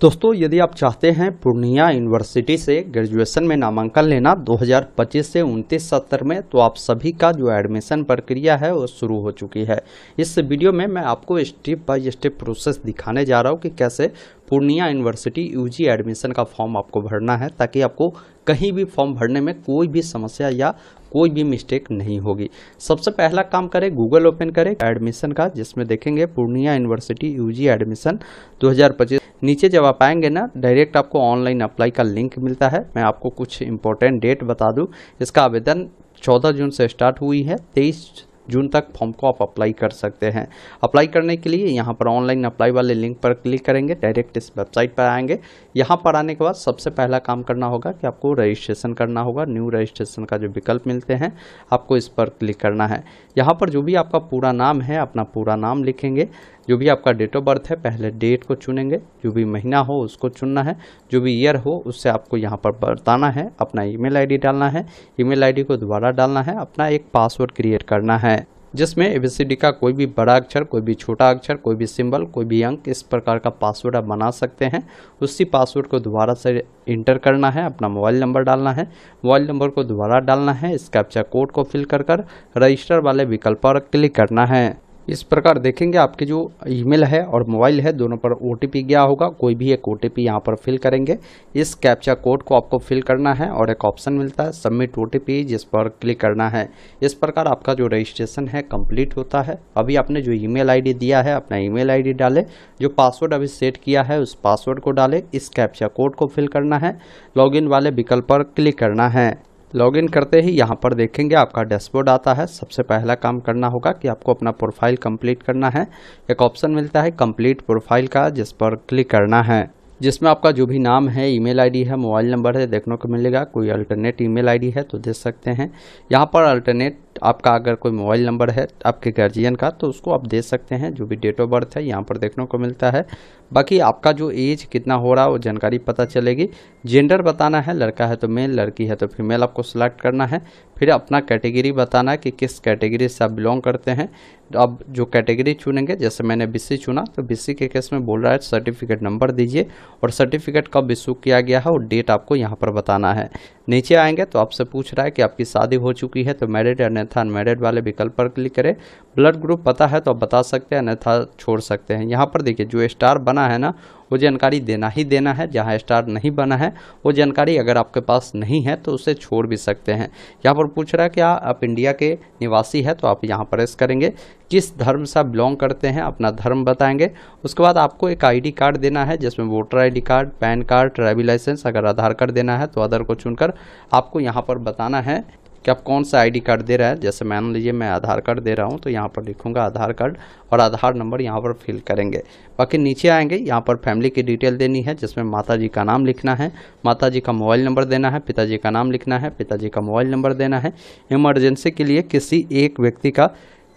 दोस्तों, यदि आप चाहते हैं पूर्णिया यूनिवर्सिटी से ग्रेजुएशन में नामांकन लेना 2025 से 29-70 में, तो आप सभी का जो एडमिशन प्रक्रिया है वो शुरू हो चुकी है। इस वीडियो में मैं आपको स्टेप बाय स्टेप प्रोसेस दिखाने जा रहा हूँ कि कैसे पूर्णिया यूनिवर्सिटी यूजी एडमिशन का फॉर्म आपको भरना है, ताकि आपको कहीं भी फॉर्म भरने में कोई भी समस्या या कोई भी मिस्टेक नहीं होगी। सबसे पहला काम करें, गूगल ओपन करें एडमिशन का, जिसमें देखेंगे पूर्णिया यूनिवर्सिटी यूजी एडमिशन 2025। नीचे जब आप आएंगे ना, डायरेक्ट आपको ऑनलाइन अप्लाई का लिंक मिलता है। मैं आपको कुछ इंपॉर्टेंट डेट बता दूं। इसका आवेदन 14 जून से स्टार्ट हुई है, 23 जून तक फॉर्म को आप अप्लाई कर सकते हैं। अप्लाई करने के लिए यहाँ पर ऑनलाइन अप्लाई वाले लिंक पर क्लिक करेंगे, डायरेक्ट इस वेबसाइट पर आएंगे। यहाँ पर आने के बाद सबसे पहला काम करना होगा कि आपको रजिस्ट्रेशन करना होगा। न्यू रजिस्ट्रेशन का जो विकल्प मिलते हैं, आपको इस पर क्लिक करना है। यहाँ पर जो भी आपका पूरा नाम है, अपना पूरा नाम लिखेंगे। जो भी आपका डेट ऑफ बर्थ है, पहले डेट को चुनेंगे। जो भी महीना हो उसको चुनना है। जो भी ईयर हो उससे आपको यहाँ पर बताना है। अपना ईमेल आईडी डालना है। ईमेल आईडी को दोबारा डालना है। अपना एक पासवर्ड क्रिएट करना है, जिसमें ABCD का कोई भी बड़ा अक्षर, कोई भी छोटा अक्षर, कोई भी सिंबल, कोई भी अंक, इस प्रकार का पासवर्ड आप बना सकते हैं। उसी पासवर्ड को दोबारा से इंटर करना है। अपना मोबाइल नंबर डालना है। मोबाइल नंबर को दोबारा डालना है। इस कैप्चा कोड को फिल कर रजिस्टर वाले विकल्प पर क्लिक करना है। इस प्रकार देखेंगे आपके जो ईमेल है और मोबाइल है, दोनों पर OTP गया होगा। कोई भी एक OTP यहाँ पर फिल करेंगे। इस कैप्चा कोड को आपको फिल करना है और एक ऑप्शन मिलता है सबमिट OTP, जिस पर क्लिक करना है। इस प्रकार आपका जो रजिस्ट्रेशन है कंप्लीट होता है। अभी आपने जो ईमेल आईडी दिया है, अपना ईमेल आईडी डाले। जो पासवर्ड अभी सेट किया है उस पासवर्ड को डाले। इस कैप्चा कोड को फिल करना है। लॉगिन वाले विकल्प पर क्लिक करना है। लॉगिन करते ही यहाँ पर देखेंगे आपका डैशबोर्ड आता है। सबसे पहला काम करना होगा कि आपको अपना प्रोफाइल कंप्लीट करना है। एक ऑप्शन मिलता है कंप्लीट प्रोफाइल का, जिस पर क्लिक करना है, जिसमें आपका जो भी नाम है, ईमेल आईडी है, मोबाइल नंबर है, देखने को मिलेगा। कोई अल्टरनेट ईमेल आईडी है तो दे सकते हैं। यहाँ पर अल्टरनेट आपका अगर कोई मोबाइल नंबर है आपके गार्जियन का, तो उसको आप दे सकते हैं। जो भी डेट ऑफ बर्थ है यहाँ पर देखने को मिलता है। बाकी आपका जो एज कितना हो रहा है वो जानकारी पता चलेगी। जेंडर बताना है, लड़का है तो मेल, लड़की है तो फीमेल आपको सिलेक्ट करना है। फिर अपना कैटेगरी बताना है कि किस कैटेगरी से आप बिलोंग करते हैं। अब जो कैटेगरी चुनेंगे, जैसे मैंने BC चुना, तो BC के केस में बोल रहा है सर्टिफिकेट नंबर दीजिए और सर्टिफिकेट कब इशू किया गया है और डेट आपको यहाँ पर बताना है। नीचे आएंगे तो आपसे पूछ रहा है कि आपकी शादी हो चुकी है तो मैरिड, अन्यथा अनमैरिड वाले विकल्प पर क्लिक करें। ब्लड ग्रुप पता है तो आप बता सकते हैं, अन्यथा छोड़ सकते हैं। यहाँ पर देखिए जो स्टार बना है ना, वो जानकारी देना ही देना है। जहाँ स्टार नहीं बना है वो जानकारी अगर आपके पास नहीं है तो उसे छोड़ भी सकते हैं। यहाँ पर पूछ रहा है कि आप इंडिया के निवासी है, तो आप यहाँ प्रेस करेंगे। किस धर्म से आप बिलोंग करते हैं, अपना धर्म बताएंगे। उसके बाद आपको एक ID कार्ड देना है, जिसमें voter ID card, PAN card, driving licence, अगर आधार कार्ड देना है तो अदर को चुनकर आपको यहाँ पर बताना है कि आप कौन सा ID कार्ड दे रहे हैं। जैसे मान लीजिए मैं आधार कार्ड दे रहा हूं, तो यहाँ पर लिखूंगा आधार कार्ड और आधार नंबर यहाँ पर फिल करेंगे। बाकी नीचे आएंगे, यहाँ पर फैमिली की डिटेल देनी है, जिसमें माता जी का नाम लिखना है, माता जी का मोबाइल नंबर देना है, पिताजी का नाम लिखना है, पिताजी का मोबाइल नंबर देना है। इमरजेंसी के लिए किसी एक व्यक्ति का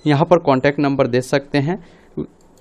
यहाँ पर कॉन्टैक्ट नंबर दे सकते हैं।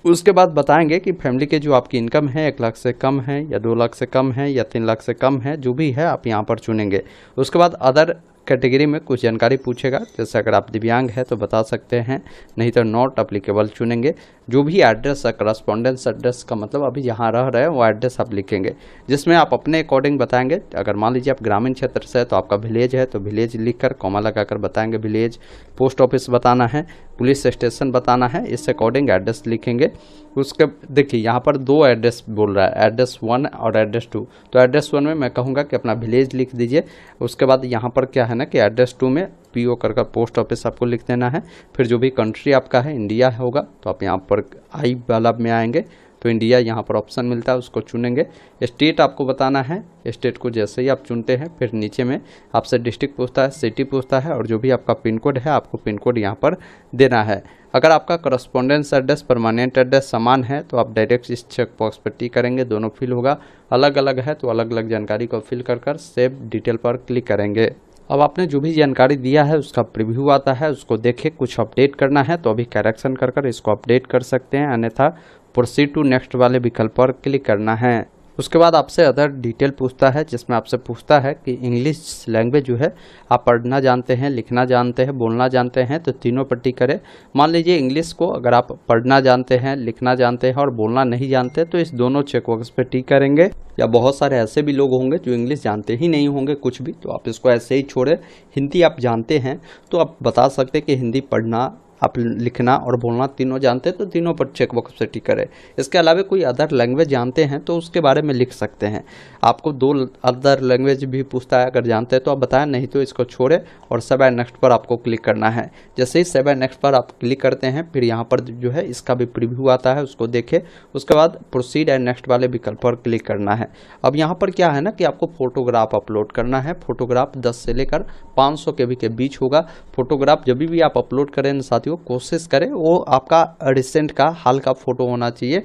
उसके बाद बताएंगे कि फैमिली के जो आपकी इनकम है 1 लाख से कम है या 2 लाख से कम है या 3 लाख से कम है, जो भी है आप यहाँ पर चुनेंगे। उसके बाद अदर कैटेगरी में कुछ जानकारी पूछेगा, जैसे अगर आप दिव्यांग है तो बता सकते हैं, नहीं तो नॉट अप्लीकेबल चुनेंगे। जो भी एड्रेस है, करस्पॉन्डेंस एड्रेस का मतलब अभी जहाँ रह रहे हैं वो एड्रेस आप लिखेंगे, जिसमें आप अपने अकॉर्डिंग बताएंगे। अगर मान लीजिए आप ग्रामीण क्षेत्र से है तो आपका विलेज है तो विलेज लिखकर कॉमा लगाकर बताएंगे विलेज। पोस्ट ऑफिस बताना है, पुलिस स्टेशन बताना है, इस अकॉर्डिंग एड्रेस लिखेंगे। उसके देखिए यहाँ पर 2 एड्रेस बोल रहा है, एड्रेस 1 और एड्रेस 2। तो एड्रेस 1 में मैं कहूँगा कि अपना विलेज लिख दीजिए। उसके बाद यहाँ पर क्या है ना कि एड्रेस 2 में PO कर पोस्ट ऑफिस आपको लिख देना है। फिर जो भी कंट्री आपका है, इंडिया होगा तो आप यहाँ पर I वाला में आएंगे तो इंडिया यहाँ पर ऑप्शन मिलता है, उसको चुनेंगे। स्टेट आपको बताना है। स्टेट को जैसे ही आप चुनते हैं, फिर नीचे में आपसे डिस्ट्रिक्ट पूछता है, सिटी पूछता है और जो भी आपका पिन कोड है आपको पिन कोड यहाँ पर देना है। अगर आपका करस्पॉन्डेंस एड्रेस, परमानेंट एड्रेस समान है तो आप डायरेक्ट इस चेक बॉक्स पर टिक करेंगे, दोनों फिल होगा। अलग अलग है तो अलग अलग जानकारी को फिल कर सेव डिटेल पर क्लिक करेंगे। अब आपने जो भी जानकारी दिया है उसका प्रीव्यू आता है, उसको देखें। कुछ अपडेट करना है तो अभी करेक्शन कर इसको अपडेट कर सकते हैं, अन्यथा प्रोसीड टू नेक्स्ट वाले विकल्प पर क्लिक करना है। उसके बाद आपसे अदर डिटेल पूछता है, जिसमें आपसे पूछता है कि इंग्लिश लैंग्वेज जो है आप पढ़ना जानते हैं, लिखना जानते हैं, बोलना जानते हैं, तो तीनों पर टिक करें। मान लीजिए इंग्लिश को अगर आप पढ़ना जानते हैं, लिखना जानते हैं और बोलना नहीं जानते, तो इस दोनों चेकबॉक्स पे टिक करेंगे। या बहुत सारे ऐसे भी लोग होंगे जो इंग्लिश जानते ही नहीं होंगे कुछ भी, तो आप इसको ऐसे ही छोड़े। हिंदी आप जानते हैं तो आप बता सकते हैं कि हिंदी पढ़ना, आप लिखना और बोलना तीनों जानते हैं, तो तीनों पर चेकबॉक्स से टिक करें। इसके अलावा कोई अदर लैंग्वेज जानते हैं तो उसके बारे में लिख सकते हैं। आपको 2 अदर लैंग्वेज भी पूछता है, अगर जानते हैं तो आप बताएं, नहीं तो इसको छोड़े और सेव एंड नेक्स्ट पर आपको क्लिक करना है। जैसे ही सेव एंड नेक्स्ट पर आप क्लिक करते हैं, फिर यहाँ पर जो है इसका भी प्रीव्यू आता है, उसको देखें। उसके बाद प्रोसीड एंड नेक्स्ट वाले विकल्प पर क्लिक करना है। अब यहाँ पर क्या है ना कि आपको फोटोग्राफ अपलोड करना है। फोटोग्राफ 10 से लेकर 500 KB के बीच होगा। फोटोग्राफ जब भी आप अपलोड करें साथियों, कोशिश करें वो आपका रिसेंट का, हाल का फोटो होना चाहिए।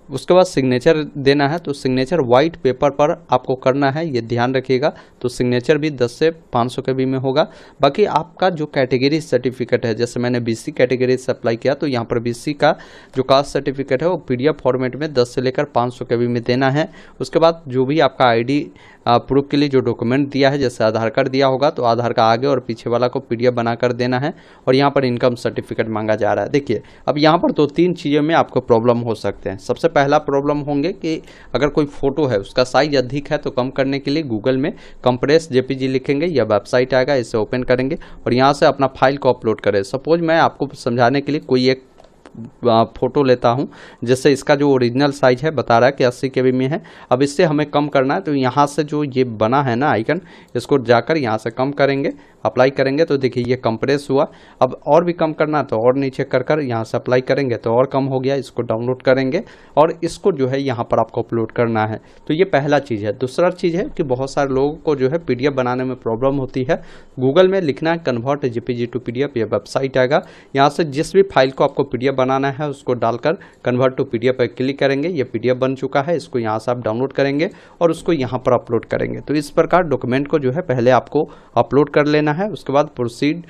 उसके बाद सिग्नेचर देना है, तो सिग्नेचर वाइट पेपर पर आपको करना है, ये ध्यान रखिएगा। तो सिग्नेचर भी 10 से 500 KB में होगा। बाकी आपका जो कैटेगरी सर्टिफिकेट है, जैसे मैंने BC कैटेगरी से अप्लाई किया, तो यहाँ पर BC का जो कास्ट सर्टिफिकेट है वो PDF फॉर्मेट में 10 से लेकर 500 KB में देना है। उसके बाद जो भी आपका ID प्रूफ के लिए जो डॉक्यूमेंट दिया है, जैसे आधार कार्ड दिया होगा तो आधार का आगे और पीछे वाला को PDF बनाकर देना है। और यहाँ पर इनकम सर्टिफिकेट मांगा जा रहा है। देखिए अब यहाँ पर 2-3 चीज़ों में आपको प्रॉब्लम हो सकते हैं। सबसे पहला प्रॉब्लम होंगे कि अगर कोई फोटो है उसका साइज अधिक है, तो कम करने के लिए गूगल में कंप्रेस JPG लिखेंगे, या वेबसाइट आएगा, इसे ओपन करेंगे और यहाँ से अपना फाइल को अपलोड करें। सपोज मैं आपको समझाने के लिए कोई एक फोटो लेता हूं, जैसे इसका जो ओरिजिनल साइज है बता रहा है कि 80 KB में है। अब इससे हमें कम करना है, तो यहाँ से जो ये बना है ना आइकन, इसको जाकर यहाँ से कम करेंगे, अप्लाई करेंगे, तो देखिए ये कंप्रेस हुआ। अब और भी कम करना है तो और नीचे कर यहाँ से अप्लाई करेंगे तो और कम हो गया। इसको डाउनलोड करेंगे और इसको जो है यहाँ पर आपको अपलोड करना है। तो ये पहला चीज़ है। दूसरा चीज़ है कि बहुत सारे लोगों को जो है PDF बनाने में प्रॉब्लम होती है। गूगल में लिखना है कन्वर्ट JPG टू PDF, ये वेबसाइट आएगा। यहाँ से जिस भी फाइल को आपको PDF बनाना है उसको डालकर कन्वर्ट टू PDF पर क्लिक करेंगे। ये PDF बन चुका है, इसको यहाँ से आप डाउनलोड करेंगे और उसको यहाँ पर अपलोड करेंगे। तो इस प्रकार डॉक्यूमेंट को जो है पहले आपको अपलोड कर लेना है। उसके बाद प्रोसीड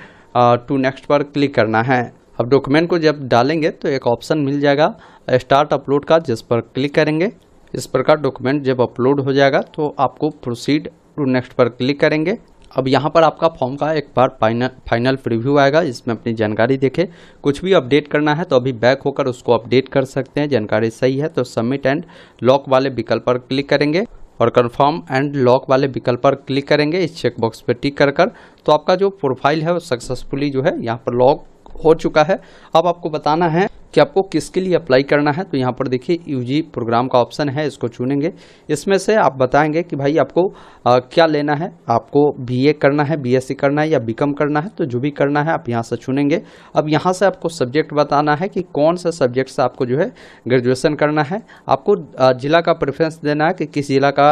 टू नेक्स्ट पर क्लिक करना है। अब डॉक्यूमेंट को जब डालेंगे तो एक ऑप्शन मिल जाएगा स्टार्ट अपलोड का, जिस पर क्लिक करेंगे। इस प्रकार डॉक्यूमेंट जब अपलोड हो जाएगा तो आपको प्रोसीड टू नेक्स्ट पर क्लिक करेंगे। अब यहाँ पर आपका फॉर्म का एक बार फाइनल प्रीव्यू आएगा, इसमें अपनी जानकारी देखें। कुछ भी अपडेट करना है तो अभी बैक होकर उसको अपडेट कर सकते हैं। जानकारी सही है तो सबमिट एंड लॉक वाले विकल्प पर क्लिक करेंगे और कंफर्म एंड लॉक वाले विकल्प पर क्लिक करेंगे। इस चेकबॉक्स पर टिक कर तो आपका जो प्रोफाइल है वो सक्सेसफुली जो है यहाँ पर लॉक हो चुका है। अब आपको बताना है कि आपको किसके लिए अप्लाई करना है। तो यहाँ पर देखिए UG प्रोग्राम का ऑप्शन है, इसको चुनेंगे। इसमें से आप बताएंगे कि भाई आपको क्या लेना है, आपको BA करना है, BSc करना है या BCom करना है। तो जो भी करना है आप यहाँ से चुनेंगे। अब यहाँ से आपको सब्जेक्ट बताना है कि कौन सा सब्जेक्ट से आपको जो है ग्रेजुएशन करना है। आपको जिला का प्रेफरेंस देना है कि किस जिला का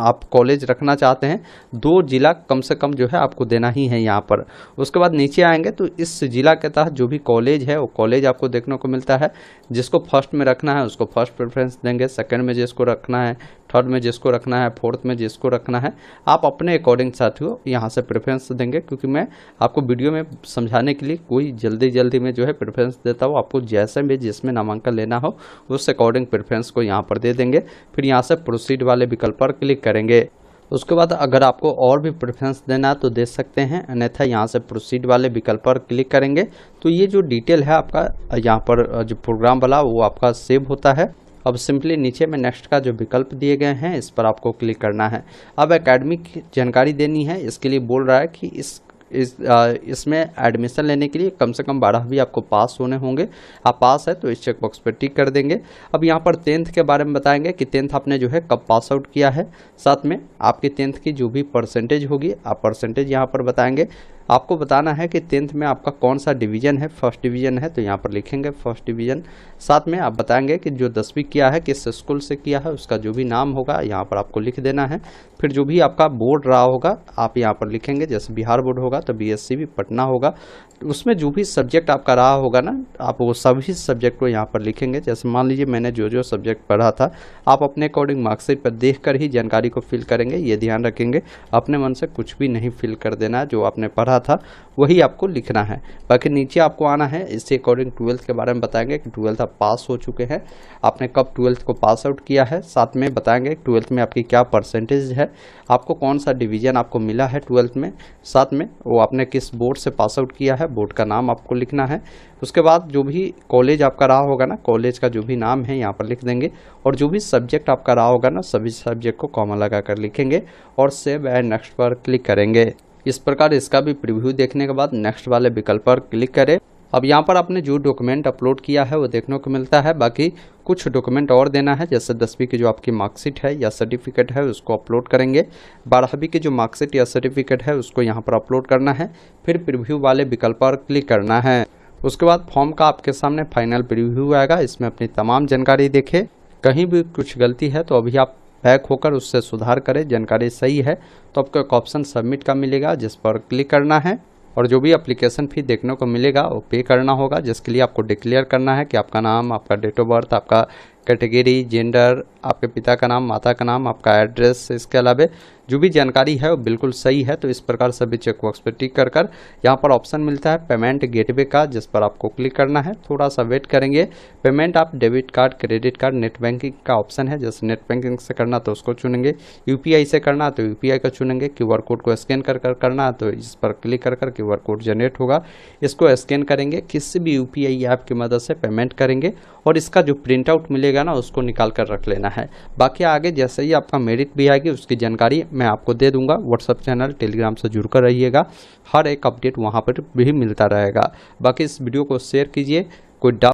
आप कॉलेज रखना चाहते हैं। 2 जिला कम से कम जो है आपको देना ही है यहाँ पर। उसके बाद नीचे आएंगे तो इस जिला के तहत जो भी कॉलेज है वो कॉलेज आपको देखने को मिलता है। जिसको फर्स्ट में रखना है उसको फर्स्ट प्रेफरेंस देंगे, सेकंड में जिसको रखना है, थर्ड में जिसको रखना है, फोर्थ में जिसको रखना है। आप अपने अकॉर्डिंग साथियों यहाँ से प्रेफरेंस देंगे, क्योंकि मैं आपको वीडियो में समझाने के लिए कोई जल्दी में जो है प्रेफरेंस देता हूँ। आपको जैसे भी जिसमें नामांकन लेना हो उस अकॉर्डिंग प्रेफरेंस को यहाँ पर दे देंगे। फिर यहाँ से प्रोसीड वाले विकल्प पर क्लिक करेंगे। उसके बाद अगर आपको और भी प्रेफरेंस देना है तो दे सकते हैं, अन्यथा यहाँ से प्रोसीड वाले विकल्प पर क्लिक करेंगे। तो ये जो डिटेल है आपका यहाँ पर जो प्रोग्राम वाला वो आपका सेव होता है। अब सिंपली नीचे में नेक्स्ट का जो विकल्प दिए गए हैं इस पर आपको क्लिक करना है। अब एकेडमिक जानकारी देनी है, इसके लिए बोल रहा है कि इसमें एडमिशन लेने के लिए कम से कम 12वीं आपको पास होने होंगे। आप पास है तो इस चेकबॉक्स पर टिक कर देंगे। अब यहाँ पर 10th के बारे में बताएंगे कि 10th आपने जो है कब पास आउट किया है, साथ में आपकी 10th की जो भी परसेंटेज होगी आप परसेंटेज यहाँ पर बताएंगे। आपको बताना है कि 10th में आपका कौन सा डिवीज़न है, फर्स्ट डिवीज़न है तो यहाँ पर लिखेंगे फर्स्ट डिवीज़न। साथ में आप बताएंगे कि जो 10वीं किया है किस स्कूल से किया है, उसका जो भी नाम होगा यहाँ पर आपको लिख देना है। फिर जो भी आपका बोर्ड रहा होगा आप यहाँ पर लिखेंगे, जैसे बिहार बोर्ड होगा तो BSCB पटना होगा। उसमें जो भी सब्जेक्ट आपका रहा होगा ना, आप वो सभी सब्जेक्ट को यहाँ पर लिखेंगे। जैसे मान लीजिए मैंने जो जो सब्जेक्ट पढ़ा था, आप अपने अकॉर्डिंग मार्कशीट पर देखकर ही जानकारी को फिल करेंगे। ये ध्यान रखेंगे, अपने मन से कुछ भी नहीं फिल कर देना है, जो आपने पढ़ा था वही आपको लिखना है। बाकी नीचे आपको आना है, इसके अकॉर्डिंग 12th के बारे में बताएंगे कि 12th आप पास हो चुके हैं, आपने कब 12th को पास आउट किया है। साथ में बताएंगे 12th में आपकी क्या परसेंटेज है, आपको कौन सा डिवीज़न आपको मिला है 12th में, साथ में वो आपने किस बोर्ड से पास आउट किया है, बोर्ड का नाम आपको लिखना है। उसके बाद जो भी कॉलेज आपका रहा होगा ना, कॉलेज का जो भी नाम है यहाँ पर लिख देंगे, और जो भी सब्जेक्ट आपका रहा होगा ना, सभी सब्जेक्ट को कॉमा लगा कर लिखेंगे और सेव एंड नेक्स्ट पर क्लिक करेंगे। इस प्रकार इसका भी प्रीव्यू देखने के बाद नेक्स्ट वाले विकल्प पर क्लिक करें। अब यहाँ पर आपने जो डॉक्यूमेंट अपलोड किया है वो देखने को मिलता है। बाकी कुछ डॉक्यूमेंट और देना है, जैसे 10वीं की जो आपकी मार्कशीट है या सर्टिफिकेट है उसको अपलोड करेंगे। 12वीं की जो मार्कशीट या सर्टिफिकेट है उसको यहाँ पर अपलोड करना है, फिर प्रीव्यू वाले विकल्प पर क्लिक करना है। उसके बाद फॉर्म का आपके सामने फाइनल प्रीव्यू आएगा, इसमें अपनी तमाम जानकारी देखें। कहीं भी कुछ गलती है तो अभी आप बैक होकर उससे सुधार करें। जानकारी सही है तो आपको एक ऑप्शन सबमिट का मिलेगा, जिस पर क्लिक करना है और जो भी एप्लीकेशन फी देखने को मिलेगा वो पे करना होगा, जिसके लिए आपको डिक्लेयर करना है कि आपका नाम, आपका डेट ऑफ बर्थ, आपका कैटेगरी, जेंडर, आपके पिता का नाम, माता का नाम, आपका एड्रेस, इसके अलावा जो भी जानकारी है वो बिल्कुल सही है। तो इस प्रकार सभी चेकबॉक्स पर टिक कर यहाँ पर ऑप्शन मिलता है पेमेंट गेटवे का, जिस पर आपको क्लिक करना है। थोड़ा सा वेट करेंगे। पेमेंट आप debit card, credit card, net banking का ऑप्शन है। जैसे नेट बैंकिंग से करना तो उसको चुनेंगे, यूपीआई से करना तो यूपीआई का चुनेंगे, क्यूआर कोड को स्कैन कर करना तो इस पर क्लिक कर क्यूआर कोड जनरेट होगा, इसको स्कैन करेंगे। किसी भी यूपीआई ऐप की मदद से पेमेंट करेंगे और इसका जो प्रिंट आउट मिलेगा ना उसको निकाल कर रख लेना है। बाकी आगे जैसे ही आपका मेरिट भी आएगी उसकी जानकारी मैं आपको दे दूंगा। व्हाट्सएप चैनल, टेलीग्राम से जुड़कर रहिएगा, हर एक अपडेट वहां पर भी मिलता रहेगा। बाकी इस वीडियो को शेयर कीजिए। कोई डाउट